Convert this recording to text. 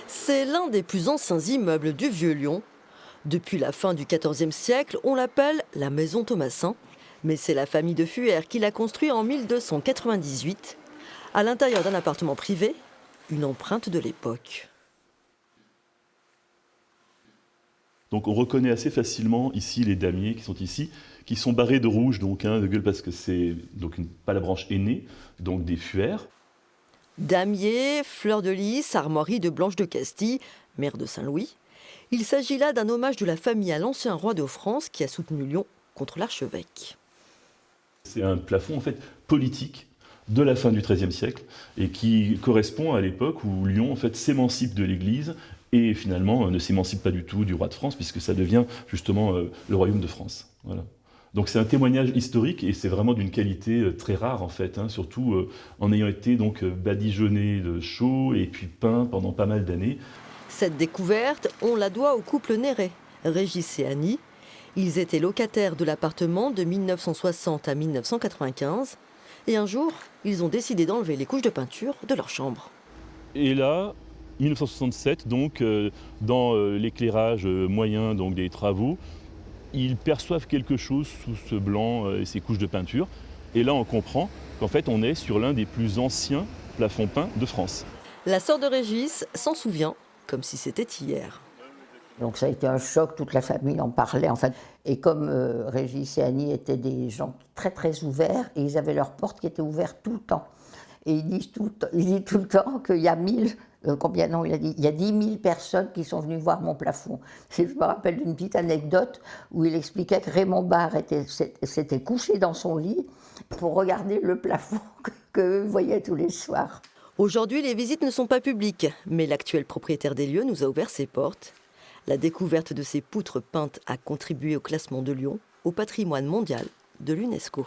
C'est l'un des plus anciens immeubles du Vieux-Lyon. Depuis la fin du XIVe siècle, on l'appelle la Maison Thomassin. Mais c'est la famille de Fuère qui l'a construit en 1298. À l'intérieur d'un appartement privé, une empreinte de l'époque. Donc on reconnaît assez facilement ici les damiers qui sont ici, qui sont barrés de rouge, donc de gueule parce que c'est donc pas la branche aînée, donc des Fuères. Damier, fleur de lys, armoirie de Blanche de Castille, mère de Saint-Louis. Il s'agit là d'un hommage de la famille à l'ancien roi de France qui a soutenu Lyon contre l'archevêque. C'est un plafond en fait politique de la fin du XIIIe siècle et qui correspond à l'époque où Lyon en fait s'émancipe de l'Église et finalement ne s'émancipe pas du tout du roi de France puisque ça devient justement le royaume de France. Voilà. Donc c'est un témoignage historique et c'est vraiment d'une qualité très rare en fait, surtout en ayant été donc badigeonné de chaux et puis peint pendant pas mal d'années. Cette découverte, on la doit au couple Néret, Régis et Annie. Ils étaient locataires de l'appartement de 1960 à 1995. Et un jour, ils ont décidé d'enlever les couches de peinture de leur chambre. Et là, 1967, donc, dans l'éclairage moyen donc, des travaux, ils perçoivent quelque chose sous ce blanc et ces couches de peinture. Et là, on comprend qu'en fait, on est sur l'un des plus anciens plafonds peints de France. La sœur de Régis s'en souvient comme si c'était hier. Donc ça a été un choc, toute la famille en parlait en fait. Et comme Régis et Annie étaient des gens très très ouverts, et ils avaient leurs portes qui étaient ouvertes tout le temps. Et ils disent tout le temps qu'il y a 1000, combien non, il y a 10 000 personnes qui sont venues voir mon plafond. Je me rappelle d'une petite anecdote où il expliquait que Raymond Barre s'était couché dans son lit pour regarder le plafond que voyait tous les soirs. Aujourd'hui, les visites ne sont pas publiques, mais l'actuel propriétaire des lieux nous a ouvert ses portes. La découverte de ces poutres peintes a contribué au classement de Lyon au patrimoine mondial de l'UNESCO.